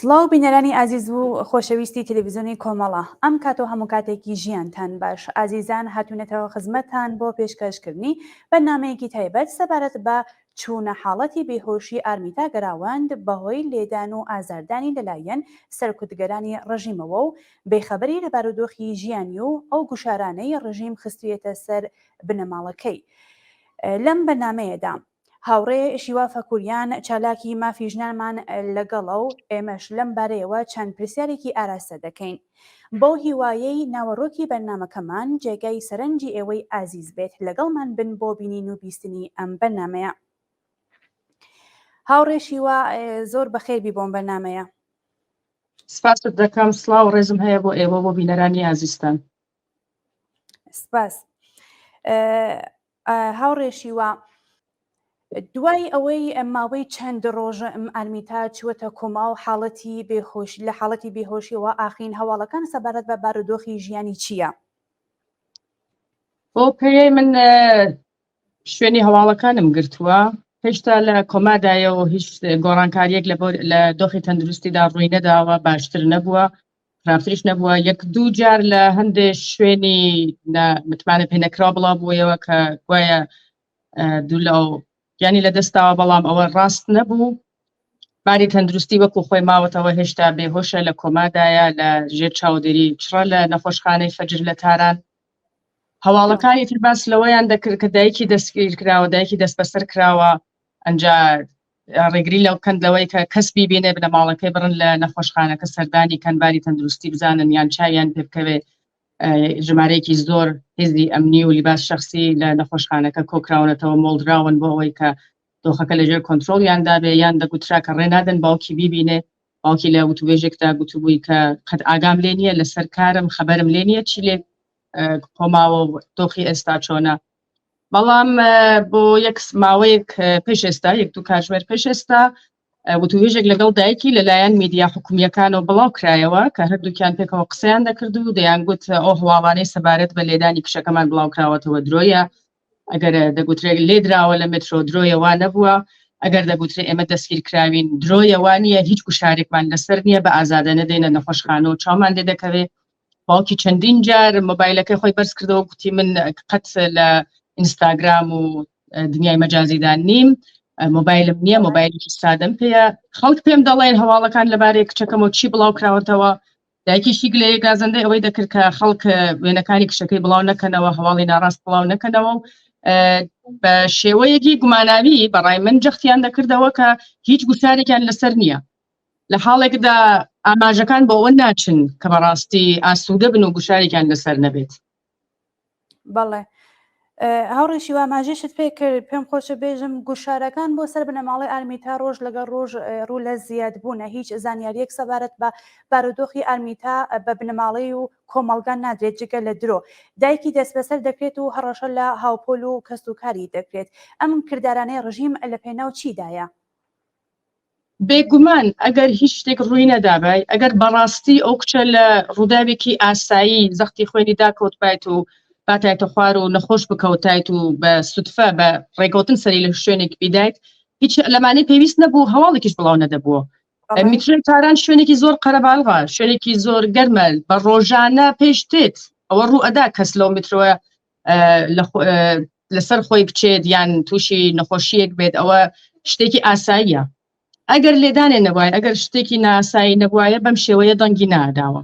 سڵاو بینەرانی ئازیز و خۆشەویستی تەلەڤیزیۆنی کۆمەڵە ئەم کاتۆ هەموو کاتێکی ژیانتان باش ئازیزان هاتوونەتەوە خزمەتتان بۆ پێشکەشکردنی بەرنامەیەکی تایبەت سەبارەت بە چوونە حاڵەتی بێهۆشی ئارمیتا گەراوەند بەهۆی لێدان و ئازاردانی لەلایەن سەرکوتگەرانی ڕژیمەوە و بێخەبەری لە بارودۆخی ژیانی و ئەو گوشارانەی ڕژیم خستوویەتە سەر بنەماڵەکەی. لەم بەرنامەیەدا هاوڕێ شیوا فەکووریان چالاکی مافی ژنانمان لەگەڵە و ئێمەش لەم بارەیەوە چەند پرسیارێکی ئاراستە دەکەین. بۆ هیوایەی ناوەڕۆکی بەرنامەکەمان جێگای سەرنجی ئێوەی ئازیز بێت لەگەڵمان بن بۆ بینین و بیستنی ئەم بەرنامەیە. هاوڕێ شیوا زۆر بەخێربی بۆم بەرنامەیە. سپاست دەکەم، سڵاو ڕێزم هەیە بۆ ئێوە بۆ بینەرانی ئازیزتان. سپاس. هاوڕێ شیوا، دوای ئەوەی ماوەی چەند ڕۆژە ئارمیتا چوەتە کۆما و لە حاڵەتی بێهۆشیەوە ئاخرین هەواڵەکان سەبارەت بە بارودۆخی ژیانی چییە؟ بۆ پێی من شوێنی هەواڵەکانم گرتووە، هێشتا لە کۆمادایەوە هیچ گۆڕانکاریەک لە دۆخی تەندروستیدا ڕووی نەداوە، باشتر نەبووە، خراپتریش نەبووە. یەک دوو جار لە هەندێک شوێنی متمانە پێنەکرا بڵاو بوویەوە کە گوایە دوو لەو یانی لە دەستاوە، بەڵام ئەوە ڕاست نەبوو. باری تەندروستی وەکو خۆی ماوەتەوە هێشتا بێهۆشە، لە کۆمادایە، لە ژێر چاودێری چڕە لە نەخۆشخانەی فەجر لە تاران. هەواڵەکانی تر باس لەوەیان دەکرد کە دایکی دەستگیر کراوە، دایکی دەست بەسەر کراوە، ئەنجا ڕێگری لەو کەندەوەی کە کەس بیبێنێ بنە ماڵەکەی بڕن لە نەخۆشخانەکە سەردانی کەن باری تەندروستی بزانن یان چاویان پێ بکەوێ. ژمارەیەکی زۆر هێزی ئەمنی و لیباس شخصی لە نەخۆشخانەکە کۆکراونەتەوە، مۆڵدراون بۆ ئەوەی کە دۆخەکە لەژێر کۆنتترۆلیاندا بێ، یان دەگوترا کە ڕێنادەن باوکی بیبینێ. باوکی لە وتوێژێکدا گوتبووی کە قەت ئاگام لێ نییە لەسەر کارم، خەبەرم لێ نییە چی لێ کۆماوە دۆخی ئێستا چۆنە. بەڵام بۆ یەک ماوەیەک پێش ئێستا، یەک دوو کاتژمێر پێش ئێستا، وتوێژێک لەگەڵ دایکی لەلایەن میدیا حکومیەکانەوە بڵاو کرایەوە کە هەردووکیان پێکەوە قسەیان دەکرد و دەیانگوت ئەو هەواڵانەی سەبارەت بە لێدانی کشەکەمان بڵاو کراوەتەوە درۆیە، ئەگەر دەگوترێت لێدراوە لە مترۆ درۆیەوە نەبووە، ئەگەر دەگوترێت ئێمە دەستگیر کراوین درۆیەوە نیە، هیچ گوشارێکمان لەسەر نییە، بە ئازادە نەدەینە نەخۆشخانە و چاومان لێ دەکەوێت. باوکی چەندین جار مۆبایلەکەی خۆی بەرز کردەوە، گوتی من قەت لە ئینستاگرام و دنیای مەجازیدان نیم، مۆبایلم نییە، مۆبایلێکی سادەم پێیە. خەڵک پێم دەڵێن هەواڵەکان لەبارەی کچەکەمەوە چی بڵاو کراوەتەوە. دایکیشی گلەیە گازەندەی ئەوەی دەکرد کە خەڵک وێنەکانی کشەکەی بڵاو نەکەنەوە، هەواڵی ناڕاست بڵاو نەکەنەوە و بە شێوەیەکی گوماناوی بەڕای من جەختیان دەکردەوە کە هیچ گوشارێکیان لەسەر نییە. لە حاڵێکدا ئاماژەکان بۆ ئەوە ناچن کە بەڕاستی ئاسوودە بن و گوشارێکیان لەسەر نەبێت. بەڵێ هاوڕێ شیوا، ئاماژەشت پێ کرد، پێم خۆشە بێژم گوشارەکان بۆ سەر بنەماڵی ئارمیتا ڕۆژ لەگەڵ ڕۆژ ڕوو لە زیاد بوونە، هیچ زانیاریەک سەبارەت بە بارودۆخی ئارمیتا بە بنەماڵی و کۆمەڵگان نادرێت جگە لە درۆ. دایکی دەست بەسەر دەکرێت و هەڕەشە لە هاوپۆل و کەسوکاری دەکرێت. ئەم کردارانەی ڕژیم لە پێناو چیدایە؟ بێگومان ئەگەر هیچ شتێک ڕووی نەدابای، ئەگەر بەڕاستی ئەو کچە لە ڕووداوێکی ئاسایی زەختی خۆینی داکەوتبایت و باتایتە خوار و نەخۆش بکەوتایت و بە سوتفە بە ڕێکەوتن سەری لە شوێنێک بیدایت، هیچ لەمانەی پێویست نەبوو هەواڵێکیش بڵاو نەدەبووە. میترۆی تاران شوێنێکی زۆر قەرەباڵغا، شوێنێکی زۆر گەرمە، بە ڕۆژانە پێش تێت ئەوە ڕوو ئەدا کەس لەو میترۆە لەسەر خۆی بچێت یان تووشی نەخۆشیەک بێت، ئەوە شتێکی ئاساییە. ئەگەر لێدانێ نەبووە، ئەگەر شتێکی ناسایی نەبووایە بەم شێوەیە دەنگی ناداوە.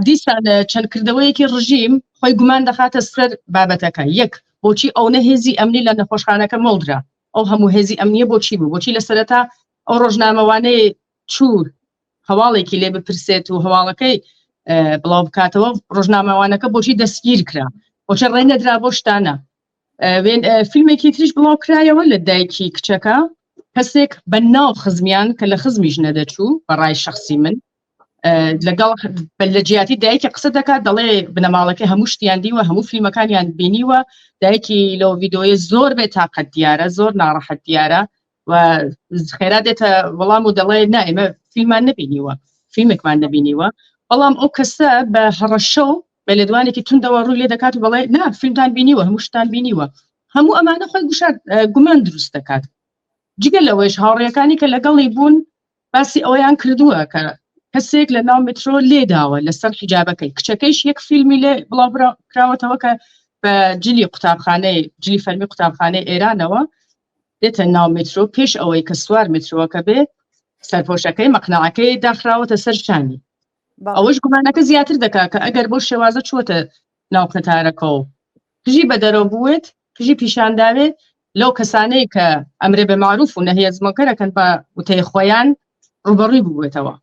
دیسان چەندکردەوەیەکی ڕژیم خۆی گومان دەخاتە سەر بابەتەکە. یەک، بۆچی ئەو نەهێزی ئەمنی لە نەخۆشخانەکە مۆڵدرا؟ ئەو هەموو هێزی ئەمنیە بۆچی بوو؟ بۆچی لە سەرەتا ئەو ڕۆژنامەوانەی چوو هەواڵێکی لێ بپرسێت و هەواڵەکەی بڵاو بکاتەوە، ڕۆژنامەوانەکە بۆچی دەستگیر کرا؟ بۆچی ڕێنەدرا بۆ شتانە؟ فیلمێکی تریش بڵاو کرایەوە لە دایکی کچەکە، کەسێک بە ناو خزمیان کە لە خزمیش نەدەچوو، بەڕای شخصی من لەگەڵ لە جیاتی دایکی قسە دەکات، دەڵێ بنەماڵەکە هەموو شتیان دیوە، هەموو فیلمەکانیان بینیوە، دایکی لەو ڤیدۆیە زۆر بێتاقەت دیارە، زۆر ناڕەحەت دیارە و خێرا دێتە وەڵام و دەڵێ نا ئێمە فیلمان نبینیوە، فیلمێکمان نبینیوە. بەڵام ئەو کەسە بە هەڕەشە و بە لێدوانێکی توندەوە ڕووی لێ دەکات و بەڵێ نا فیلمتان بینیوە، هەموو شتان بینیوە. هەموو ئەمانە خۆی گومان دروست دەکات. جگە لەوەش هاوڕێیەکانی کە لەگەڵی بوون باسی ئەوەیان کردووە کە کەسێک لە ناو مترۆ لێداوە لەسەر حیجابەکەی کچەکەیش یەک فیلمی لێ بڵاو کراوەتەوە کە بە جلی قوتابخانەی جلی فەرمی قوتابخانەی ئێرانەوە دێتە ناو مترۆ پێش ئەوەی کە سوار مترۆوەکە بێ سەرپۆشەکەی مەقنەعەکەی داخراوەتە سەر شانی ئەوەش گومانەکە زیاتر دەکات کە ئەگەر بۆ شێوازە چووەتە ناو قەتارەکە و پژی بە دەرەوە بووێت پژی پیشانداوێت لەو کەسانەی کە ئەمرێ بە معروف و نەهی ئەز مونکەرەکەن بە وتەی خۆیان ڕوبەڕووی بووێتەوە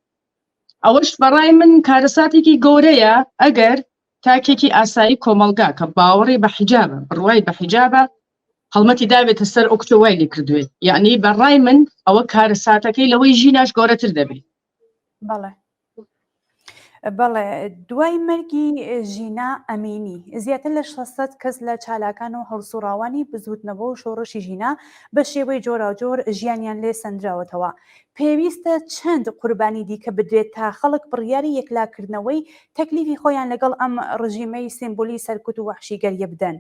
ئەوەش بەڕای من کارەساتێکی گەورەیە ئەگەر تاکێکی ئاسایی کۆمەلگا کە باوەڕی بە حیجابە بڕوای بە حیجابە هەڵمەتی داوێتە سەر ئەو کچەوای لێ کردوێت یعنی بەڕای من ئەوە کارەساتەکەی لەوەی ژیناش گەورەتر دەبێت بەڵێ دوای مەرگی ژینا ئەمینی زیاتر لە 600 کەس لە چالاکان و هەڵسوڕاوانی بزوتنەوە و شۆڕشی ژینا بە شێوەی جۆراوجۆر ژیانیان لێ سەندراوەتەوە پێویستە چەند قوربانی دیکە بدرێت تا خەڵک بڕیاری یەکلاکردنەوەی تەکلیفی خۆیان لەگەڵ ئەم ڕژیمەی سیمبولی سەرکوت و وەحشیگەریە بدەن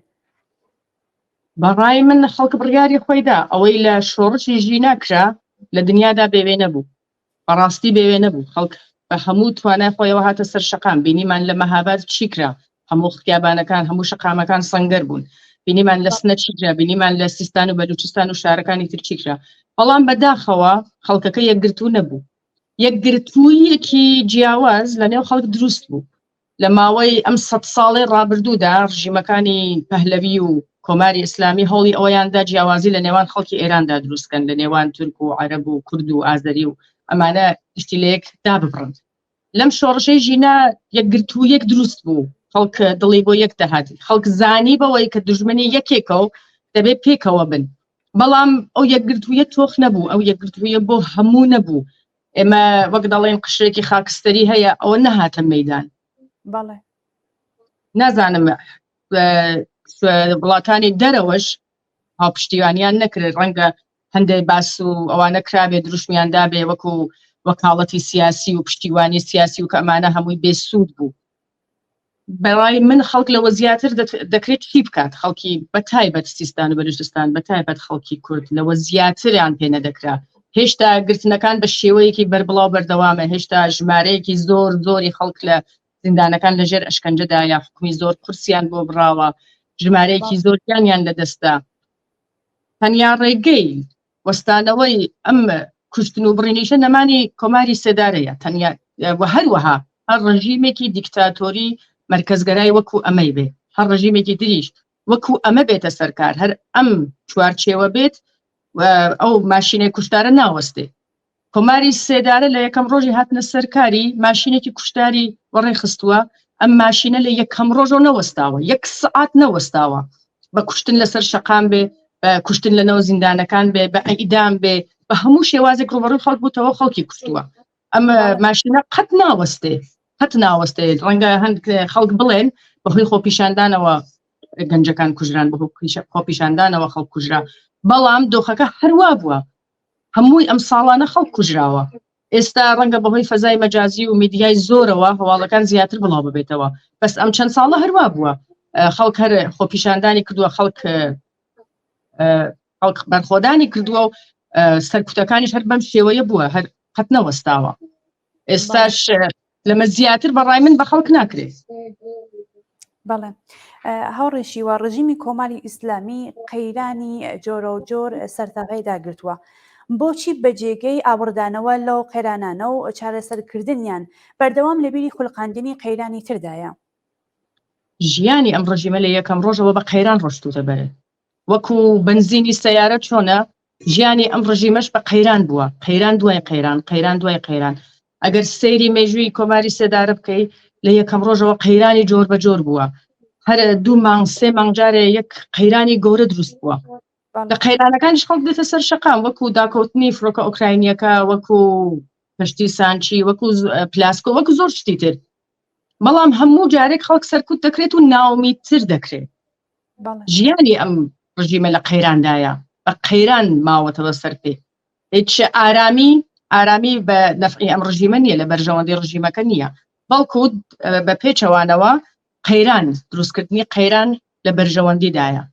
بەڕای من خەڵک بڕیاری خۆیدا ئەوەی لە شۆڕشی ژینا کرا لە دنیادا بێوێ نەبوو بەڕاستی بێوێ نەبوو خەڵک بە هەموو توانای خۆیەوە هاتە سەر شەقام بینیمان لە مەهاباد چیکرا هەموو خیابانەکان هەموو شەقامەکان سەنگەر بوون بینیمان لە سنە چیکرا بینیمان لە سیستان و بەلوچستان و شارەکانی تر چیکرا بەڵام بەداخەوە خەڵکەکە یەکگرتوو نەبوو یەکگرتوویەکی جیاواز لە نێو خەڵک دروست بوو لە ماوەی ئەم 100 ساڵی ڕابردوودا ڕژیمەکانی پەهلەوی و کۆماری ئیسلامی هەوڵی ئەوەیاندا جیاوازی لە نێوان خەڵکی ئێراندا دروستکەن لە نێوان تورک و عەرەب و کورد و ئازەری و ئەمانە شتی لە یەک داببڕن لەم شۆڕشەی ژینا یەکگرتوویەک دروست بوو خەڵک دڵی بۆ یەک دەهاتی خەڵک زانی بەوەی کە دژمنی یەکێکە و دەبێت پێکەوە بن بەڵام ئەو یەکگرتوویە تۆخ نەبوو ئەو یەکگرتوویە بۆ هەموو نەبوو ئێمە وەک دەڵێن قشرێکی خاکستەری هەیە ئەوە نەهاتە مەیدان نازانم وڵاتانی دەرەوەش هاوپشتیوانیان نەکرێت ڕەنگە هەندێک باس و ئەوانە کرابێ دروشمیاندا بێ وەکو وەکاڵەتی سیاسی و پشتیوانی سیاسی و کە ئەمانە هەمووی بێسوود بوو بەڕای من خەڵک لەوە زیاتر دەکرێت چی بکات خەڵکی بەتایبەت سیستان و بەلوچستان بەتایبەت خەڵکی کورد لەوە زیاتریان پێ نەدەکرا هێشتا گرتنەکان بە شێوەیەکی بەربڵاو بەردەوامە هێشتا ژمارەیەکی زۆری خەڵک لە زیندانەکان لەژێر ئەشکەنجەدا یا حکومی زۆر قورسیان بۆ بڕاوە ژمارەیەکی زۆریانیان لەدەستا تەنیا ڕێگەی وەستانەوەی ئەم کوشتن و بڕینیشە نەمانی کۆماری سێدارەیە تەنیا هەروەها هەر ڕژیمێکی دیکتاتۆری مرکزگەرای وەکو ئەمەی بێ هەر ڕژیمێکی دریش وەکو ئەمە بێتە سەرکار هەر ئەم چوارچێوە بێت ئەو ماشینەی کوشتارە ناوەستێ کۆماری سێدارە لە یەکەم ڕۆژی هاتنە سەرکاری ماشینێکی کوشتاری وەڕێ خستووە ئەم ماشینە لە یەکەم ڕۆژۆ نەوەستاوە 1 سعات نەوەستاوە بە کوشتن لەسەر شەقام بێ بە کوشتن لەنەوە زیندانەکان بێ بە ئەیدام بێ بە هەموو شێوازێک ڕوبەڕووی خەڵک بووتەوە خەڵکی کوشتووە ئەم ماشینە قەت ناوەستێ ڕەنگە هەند خەڵک بڵێن بەهۆی خۆپیشاندانەوە گەنجەکان کوژران بەهۆی خۆپیشاندانەوە خەڵک کوژرا بەڵام دۆخەکە هەروا بووە هەمووی ئەم ساڵانە خەڵک کوژراوە ئێستا ڕەنگە بەهۆی فەزای مەجازی و میدیای زۆرەوە هەواڵەکان زیاتر بڵاو ببێتەوە بەس ئەم چەند ساڵە هەروا بووە خەڵک هەر خۆپیشاندانی کردووە خەڵک بەرخۆدانی کردووە و سەرکوتەکانیش هەر بەم شێوەیە بووە هەر قەت نەوەستاوە ئێستاش لەمە زیاتر بەڕای من بە خەڵک ناکرێت بەڵێ هاوڕێشی وە ڕژیمی کۆماری ئیسلامی قەیرانی جۆرە و جۆر سەرتاغی داگرتووە بۆچی بەجێگەی ئاوردانەوە لەو قەیرانانە و چارەسەرکردنیان بەردەوام لەبیری خولقاندنی قەیرانی تردایە ژیانی ئەم ڕژیمە لە یەکەم ڕۆژەوە بە قەیران ڕۆشتوتە بەرێ وەکو بنزینی سەیارە چۆنە ژیانی ئەم ڕژیمەش بە قەیران بووە قەیران دوای قەیران دوای قەیران ئەگەر سەیری مێژووی کۆماری سێدارە بکەی لە یەکەم ڕۆژەوە قەیرانی جۆر بە جۆر بووە هەر 2 مانگ 3 مانگجارێ یەک قەیرانی گەورە دروست بووە لە قەیرانەکانیش خەڵک دێتە سەر شەقام وەکو داکەوتنی فڕۆکە ئۆکراینیەکە وەکو پشتی سانچی وەکو پلاسکۆ وەکو زۆر شتی تر بەڵام هەموو جارێک خەڵک سەرکوت دەکرێت و ناومیتر دەکرێت ژیانی ئەم ڕژیمە لە قەیراندایە بە قەیران ماوەتەوە سەر پێ هیچ ئارامی بە نەفعی ئەم ڕژیمە نییە لە بەرژەوەندی ڕژیمەکە نییە بەڵکو بە پێچەوانەوە قەیران دروستکردنی قەیران لە بەرژەوەندیدایە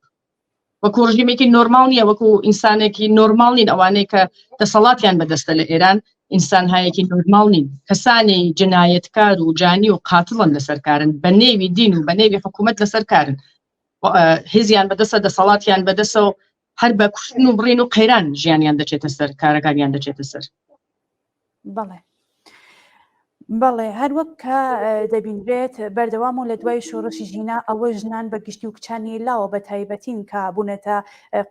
وەکو ڕژیمێکی نۆرماڵ نییە وەکو ئینسانێکی نۆرماڵ نین ئەوانەی کە دەسەڵاتیان بەدەستە لە ئێران ئینسان هەیەکی نۆرماڵ نین کەسانی جنایەتکار و جانی و قاتڵن لەسەرکارن بە نێوی دین و بە نێوی حکوومەت لەسەرکارن هێزیان بەدەستە دەسەڵاتیان بەدەسەوە هەر بە کوشتن و بڕین و قەیران ژیانیان دەچێتە سەر کارەکانیان دەچێتە سەر بەڵێ هەر وەک کە دەبینرێت بەردەوام و لە دوای شۆڕشی ژینە ئەوە ژنان بە گشتی و کچانی لاوە بە تایبەتین کە بوونەتە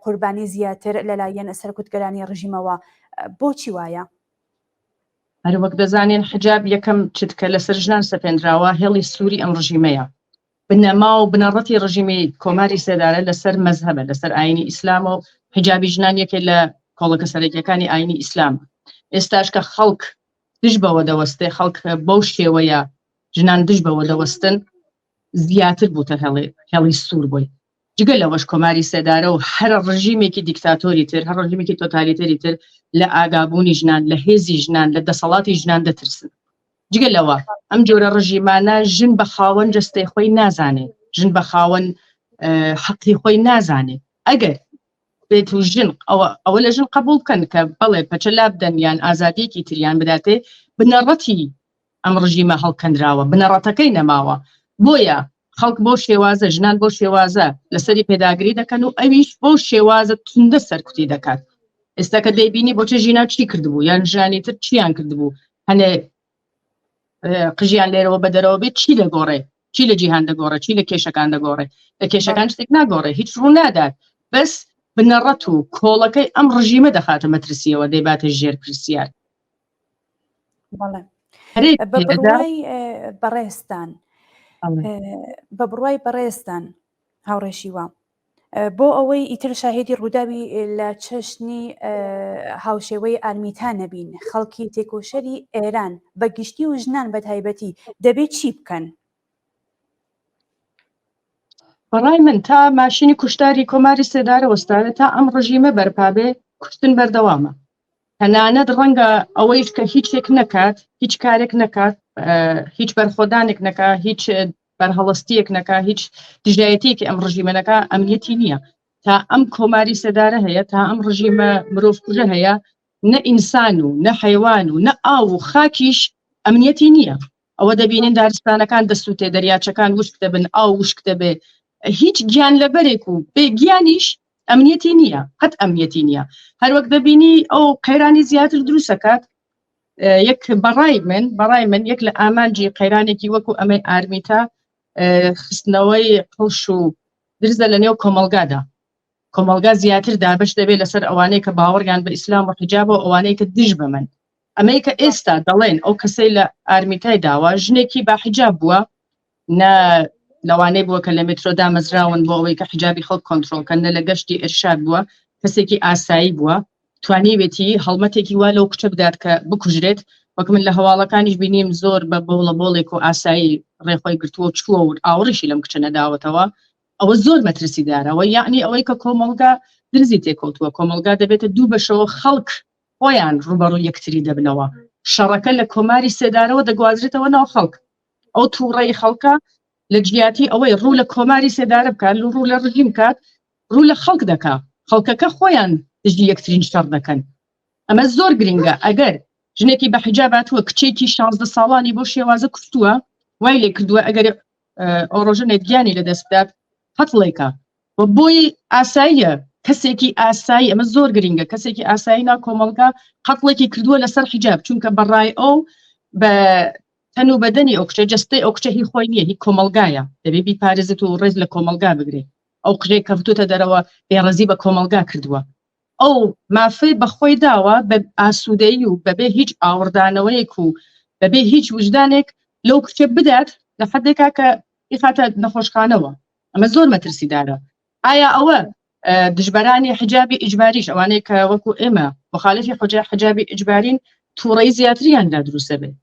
قوربانی زیاتر لەلایەن سەرکوتگەرانی ڕژیمەوە بۆچی وایە؟ هەر وەک دەزانین حجاب یەکەم چتکە لەسەر ژنان سەپێنراوە هێڵی سووری ئەم ڕژیمەیە بنەما و بنەڕەتی ڕژیمی کۆماری سێدارە لەسەر مەزهبە لەسەر ئاینی ئیسلامە و حجابی ژنان یەکێک لە کۆڵەکە سەرەکیەکانی ئاینی ئیسلام ئێستاش کە خەڵک دش بەوە دەوەستێ خەڵک بەو شێوەیە ژنان دش بەوە دەوەستن زیاتر بووتە هێڵی سوور بووی جگە لەوەش کۆماری سێدارە و هەر ڕژیمێکی دیکتاتۆری تر هەر ڕژیمێکی تۆتالیتەری تر لە ئاگابوونی ژنان لە هێزی ژنان لە دەسەڵاتی ژنان دەترسن جگە لەوە ئەم جۆرە ڕژیمانە ژن بە خاوەن جەستەی خۆی نازانێ ژن بە خاوەن حەقی خۆی نازانێ ئەگەر بێت و ژن ئەوە لە ژن قبول بکەن کە بەڵێ پەچە لا بدەن یان ئازادیەکی تریان بداتێ بنەڕەتی ئەم ڕژیمە هەڵکەندراوە بنەڕەتەکەی نەماوە بۆیە خەڵک بۆ شێوازە ژنان بۆ شێوازە لەسەری پێداگری دەکەن و ئەویش بۆ شێوازە توندە سەرکوتی دەکات ئێستا کە دەیبینی بۆچە ژینا چی کردبوو یان ژانی تر چیان کردبوو هەنێ قژیان لێرەوە بە دەرەوە بێت چی لەگۆڕێ چی لە جیهان دەگۆڕێ چی لە کێشەکان دەگۆڕێ لە کێشەکان شتێک ناگۆڕێ هیچ ڕوو نادات بەس بنەڕەت و کۆڵەکەی ئەم ڕژیمە دەخاتە مەترسیەوە دەیباتە ژێر پرسیار بە بڕوای بەڕێستان هاوڕێشیوە بۆ ئەوەی ئیتر شاهێدی ڕووداوی لە چەشنی هاوشێوەی ئارمیتا نەبین خەڵکی تێکۆشەری ئێران بە گشتی و ژنان بە تایبەتی دەبێت چی بکەن؟ بەڕای من تا ماشینی کوشتاری کۆماری سێدارە وەستاوێت تا ئەم ڕژیمە بەرپابێ کوشتن بەردەوامە تەنانەت ڕەنگە ئەوەیش کە هیچێک نەکات هیچ کارێک نەکات هیچ بەرخۆدانێک نەکا هیچ بەرهەڵستیەک نەکا هیچ دژایەتێکی ئەم ڕژیمەنەکە ئەمنیەتی نییە تا ئەم کۆماری سێدارە هەیە تا ئەم ڕژیمە مرۆڤکوژە هەیە نە ئینسان و نە حەیوان و نە ئاو و خاکیش ئەمنیەتی نییە ئەوە دەبینین دارستانەکان دەسووتێ دەریاچەکان وشک دەبن ئاو وشک دەبێ هیچ گیان لەبەرێک و بێگیانیش ئەمنیەتی نییە قەت ئەمنیەتی نییە هەر وەک دەبینی ئەو قەیرانی زیاتر دروستەکات یەک بەڕای من یەک لە ئامانجی قەیرانێکی وەکو ئەمەی ئارمیتا خستنەوەی قڵش و درزە لە نێو کۆمەلگادا کۆمەلگا زیاتر دابش دەبێت لەسەر ئەوانەی کە باوەڕیان بە ئیسلام و حیجاب و ئەوانەی کە دژ بمن ئەمەی کە ئێستا دەڵێن ئەو کەسەی لە ئارمیتای داوا ژنێکی با حیجاب بووە لەوانەی بووە کە لە مترۆدا مەزراون بۆ ئەوەی کە حیجابی خەڵک کۆنتڕۆڵکەن لە گەشتی ئێرشاد بووە کەسێکی ئاسایی بووە توانیوێتی هەڵمەتێکی وا لەو کچە بدات کە بکوژرێت وەک من لە هەواڵەکانیش بینیم زۆر بە بۆڵە بۆڵێک و ئاسایی ڕێخۆی گرتووە چووە و ئاوڕیشی لەم کچە نەداوەتەوە ئەوە زۆر مەترسیدارەوە یعنی ئەوەی کە کۆمەلگا درزی تێکەوتووە کۆمەلگا دەبێتە دوو بەشەوە خەڵک خۆیان ڕوبەڕوو یەکتری دەبنەوە شەڕەکە لە کۆماری سێدارەوە دەگوازرێتەوە ناو خەڵک ئەو تووڕەی خەڵکە لە جیاتی ئەوەی ڕوو لە کۆماری سێدارە بکات ڕوو لە ڕژیم کات ڕوو لە خەڵک دەکا خەڵکەکە خۆیان دژی یەکترین شەڕ دەکەن ئەمە زۆر گرنگە ئەگەر ژنێکی بە حیجاباتوە کچێکی 16 ساڵانی بۆ شێوازە کوشتووە وای لێ کردووە ئەگەر ئەو ڕۆژنێت گیانی لە دەست بدات هەتڵێکە و بۆی ئاساییە کەسێکی ئاسایی ئەمە زۆر گرنگە کەسێکی ئاسایی نا کۆمەڵگا قەتڵێکی کردووە لەسەر حیجاب چونکە بەڕای ئەو بە تەن و بەدەنی ئەو کچە جەستەی ئەو کچە هی خۆی نییە هی کۆمەڵگایە دەبێ بیپارێزێت و ڕێز لە کۆمەڵگا بگرێ ئەو قژەی کەوتوتە دەرەوە بێڕەزی بە کۆمەڵگا کردووە ئەو مافەی بەخۆی داوە بە ئاسوودەیی و بەبێ هیچ ئاوردانەوەیەک و بەبێ هیچ وجدانێک لەو کچە بدات لە حدێکا کە ئیخاتە نەخۆشخانەوە ئەمە زۆر مەترسیدارە ئایا ئەوە دژبەرانی حجابی ئیجباریش ئەوانەیە کە وەکو ئێمە مخالفی حجابی ئیجبارین تووڕەی زیاتریاندا دروستە بێت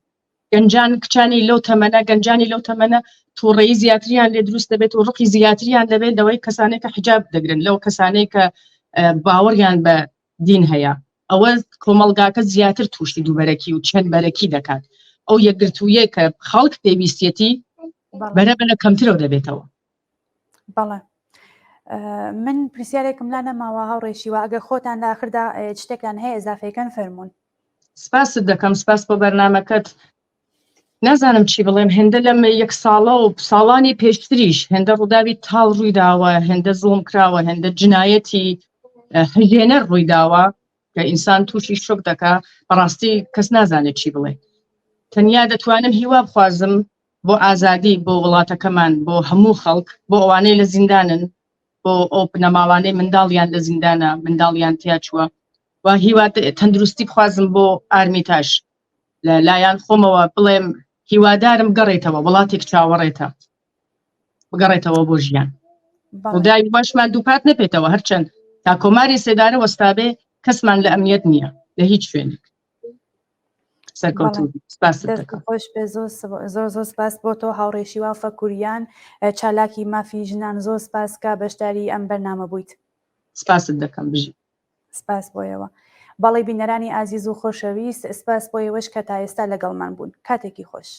گەنجان کچانی لەو تەمەنە گەنجانی لەو تەمەنە تووڕەی زیاتریان لێ دروست دەبێت و ڕقی زیاتریان دەبێت لەوەی کەسانێک کە حجاب دەگرن لەو کەسانەی کە باوەڕیان بە دین هەیە ئەوە کۆمەڵگاکە زیاتر تووشی دووبەرەکی و چەند بەرەکی دەکات ئەو یەکگرتوویە کە خەڵک پێویستەتی بەرەبەنە کەمترەوە دەبێتەوە بەڵێ من پرسیارێکم لا نەماوە هاوڕێشیوە ئەگە خۆتان داخردا شتێکان هەیە ئەزافەکەن فەرمونون سپاست دەکەم سپاس بۆ بەرنامەکەت نازانم چی بڵێم هێندە لەم یەک ساڵە و ساڵانی پێشتریش هێندە ڕووداوی تاڵ ڕوویداوە هێندە زوڵم کراوە هێندە جنایەتی هەژێنەر ڕوویداوە کە ئینسان تووشی شۆک دەکا بەڕاستی کەس نازانێت چی بڵێ تەنیا دەتوانم هیوا بخوازم بۆ ئازادی بۆ وڵاتەکەمان بۆ هەموو خەڵک بۆ ئەوانەی لە زیندانن بۆ ئەو بنەماڵانەی منداڵیان لە زیندانە منداڵیان تیا چووە و هیوا تەندروستی بخوازم بۆ ئارمیتاش لە لایەن خۆمەوە بڵێم هیوادارم گەڕێتەوە وڵاتێک چاوەڕێتە بگەڕێتەوە بۆ ژیان ڕووداوی باشمان دووپات نەپێتەوە هەرچەند تا کۆماری سێدارە وەستابێ کەسمان لە ئەمنیەت نییە لە هیچ شوێنێک خۆش بێ زۆر زۆر سپاس بۆ تۆ هاوڕێشی وا فەکوریان چالاکی مافی ژنان زۆر سپاسکە بەشداری ئەم بەرنامە بوویت سپاست دەکەم بژی سپاس بۆیەوە باڵی بینەرانی ئازیز و خۆشەویست سپاس بۆیەوەش کە تا ئێستا لەگەڵمان بوون کاتێکی خۆش